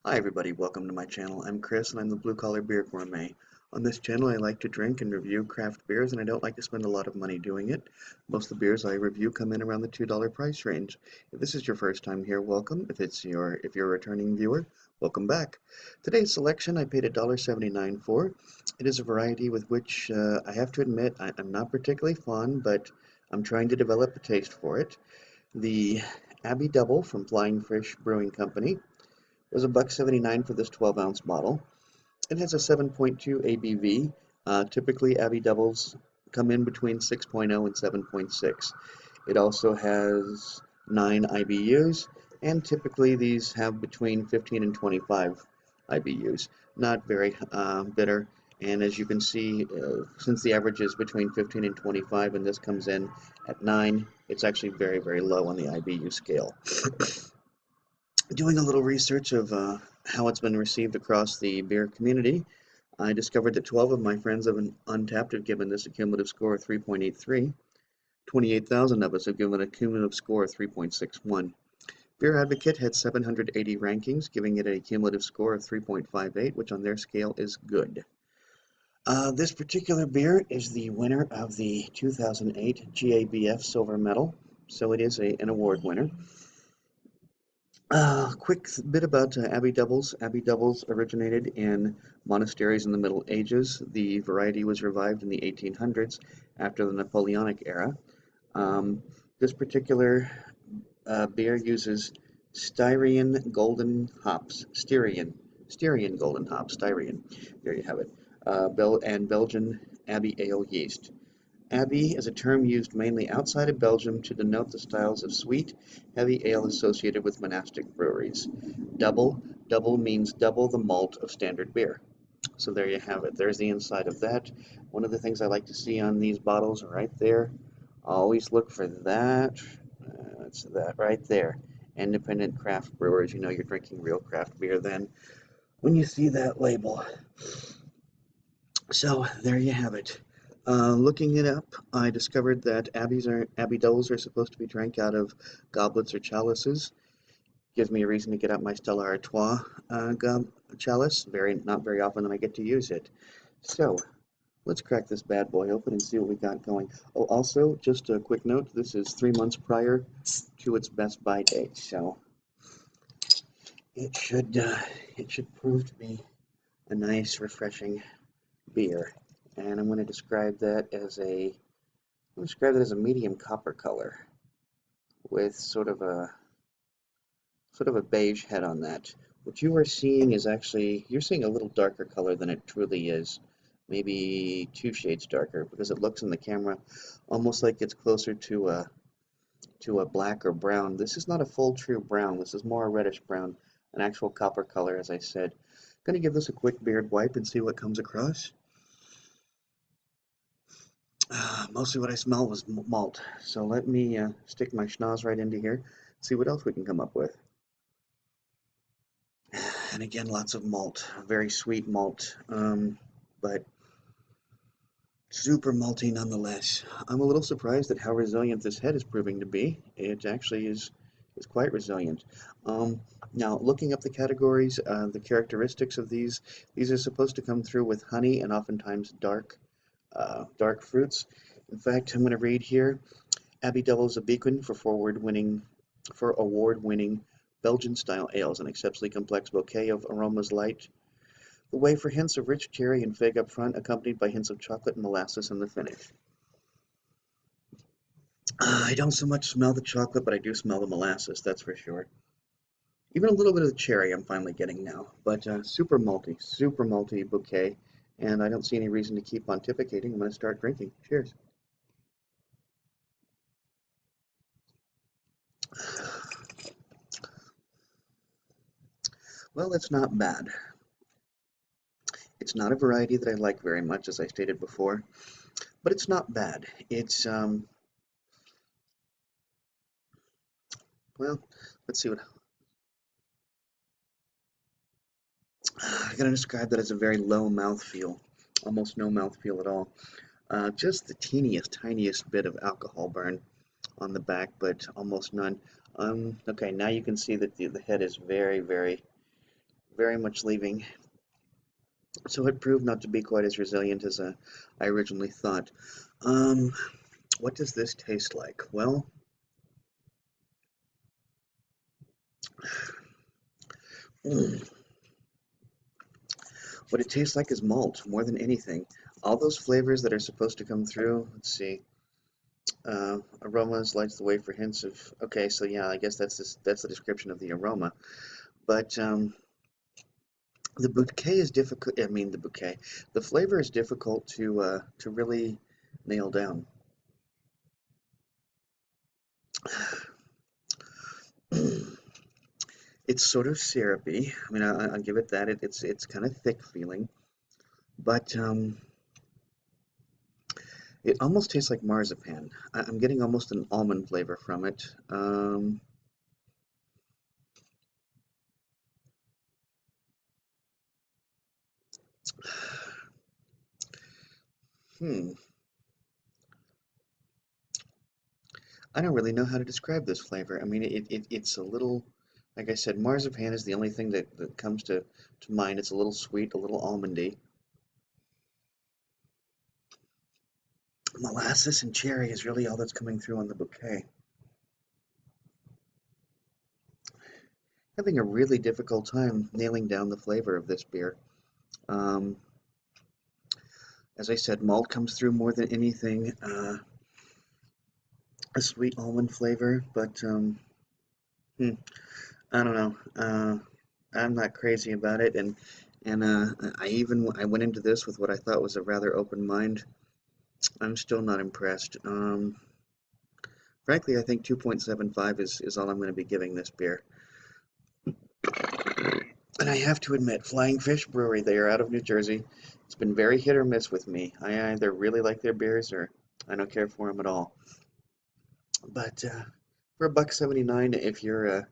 Hi everybody, welcome to my channel. I'm Chris and I'm the Blue Collar Beer Gourmet. On this channel I like to drink and review craft beers, and I don't like to spend a lot of money doing it. Most of the beers I review come in around the $2 price range. If this is your first time here, welcome. If you're a returning viewer, welcome back. Today's selection I paid $1.79 for. It is a variety with which I have to admit I'm not particularly fond, but I'm trying to develop a taste for it. The Abbey Dubbel from Flying Fish Brewing Company. It was $1.79 for this 12-ounce bottle. It has a 7.2 ABV. Typically, Abbey Doubles come in between 6.0 and 7.6. It also has 9 IBUs, and typically these have between 15 and 25 IBUs. Not very bitter, and as you can see, since the average is between 15 and 25, and this comes in at 9, it's actually very, very low on the IBU scale. Doing a little research of how it's been received across the beer community, I discovered that 12 of my friends have Untapped have given this a cumulative score of 3.83. 28,000 of us have given it a cumulative score of 3.61. Beer Advocate had 780 rankings, giving it a cumulative score of 3.58, which on their scale is good. This particular beer is the winner of the 2008 GABF Silver Medal, so it is an award winner. Quick bit about Abbey Doubles. Abbey Doubles originated in monasteries in the Middle Ages. The variety was revived in the 1800s after the Napoleonic era. This particular beer uses Styrian golden hops. Styrian golden hops. Styrian. There you have it. And Belgian Abbey ale yeast. Abbey is a term used mainly outside of Belgium to denote the styles of sweet, heavy ale associated with monastic breweries. Double means double the malt of standard beer. So there you have it. There's the inside of that. One of the things I like to see on these bottles right there, always look for that. That's that right there. Independent craft brewers, you know you're drinking real craft beer then when you see that label. So there you have it. Looking it up, I discovered that Abbey Doubles are supposed to be drank out of goblets or chalices. Gives me a reason to get out my Stella Artois chalice. Not very often that I get to use it. So let's crack this bad boy open and see what we got going. Oh, also, just a quick note: this is 3 months prior to its best buy date, so it should prove to be a nice, refreshing beer. And I'm going to describe that as a medium copper color with sort of a beige head on that. What you are seeing is actually, you're seeing a little darker color than it truly is. Maybe 2 shades darker, because it looks in the camera almost like it's closer to a black or brown. This is not a full true brown. This is more a reddish brown, an actual copper color, as I said. I'm going to give this a quick beard wipe and see what comes across. Mostly what I smelled was malt. So let me stick my schnoz right into here, see what else we can come up with. And again, lots of malt, very sweet malt, but super malty nonetheless. I'm a little surprised at how resilient this head is proving to be. It actually is quite resilient. Now, looking up the categories, the characteristics of these are supposed to come through with honey and oftentimes dark fruits. In fact, I'm going to read here. Abbey Double is a beacon for award-winning Belgian-style ales, an exceptionally complex bouquet of aromas light the way for hints of rich cherry and fig up front, accompanied by hints of chocolate and molasses in the finish. I don't so much smell the chocolate, but I do smell the molasses, that's for sure. Even a little bit of the cherry I'm finally getting now, but super malty bouquet. And I don't see any reason to keep pontificating. I'm going to start drinking. Cheers. Well, it's not bad. It's not a variety that I like very much, as I stated before, but it's not bad. It's, well, let's see what... I'm going to describe that as a very low mouthfeel, almost no mouthfeel at all. Just the tiniest bit of alcohol burn on the back, but almost none. Okay, now you can see that the head is very very much leaving. So it proved not to be quite as resilient as I originally thought. Um, what does this taste like? Well, what it tastes like is malt more than anything. All those flavors that are supposed to come through, let's see, aromas lights the way for hints of, okay, so yeah, I guess that's the description of the aroma. But the bouquet is difficult, I mean the bouquet, the flavor is difficult to really nail down. It's sort of syrupy. I mean, I'll give it that. It's kind of thick feeling, but it almost tastes like marzipan. I'm getting almost an almond flavor from it. Hmm. I don't really know how to describe this flavor. I mean, it's a little, like I said, marzipan is the only thing that comes to mind. It's a little sweet, a little almondy. Molasses and cherry is really all that's coming through on the bouquet. Having a really difficult time nailing down the flavor of this beer. Um, as I said, malt comes through more than anything. A sweet almond flavor, but hmm, I don't know. I'm not crazy about it, and I went into this with what I thought was a rather open mind. I'm still not impressed. Frankly, I think 2.75 is all I'm going to be giving this beer. And I have to admit, Flying Fish Brewery, they are out of New Jersey. It's been very hit or miss with me. I either really like their beers or I don't care for them at all. But for $1.79, if you're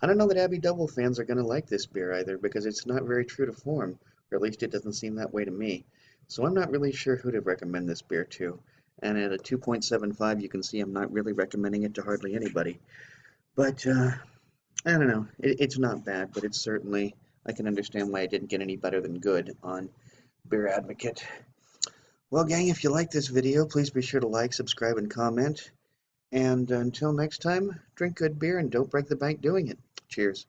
I don't know that Abbey Dubbel fans are going to like this beer either because it's not very true to form, or at least it doesn't seem that way to me. So I'm not really sure who to recommend this beer to. And at a 2.75, you can see I'm not really recommending it to hardly anybody. But I don't know. It's not bad, but it's certainly, I can understand why it didn't get any better than good on Beer Advocate. Well, gang, if you like this video, please be sure to like, subscribe, and comment. And until next time, drink good beer and don't break the bank doing it. Cheers.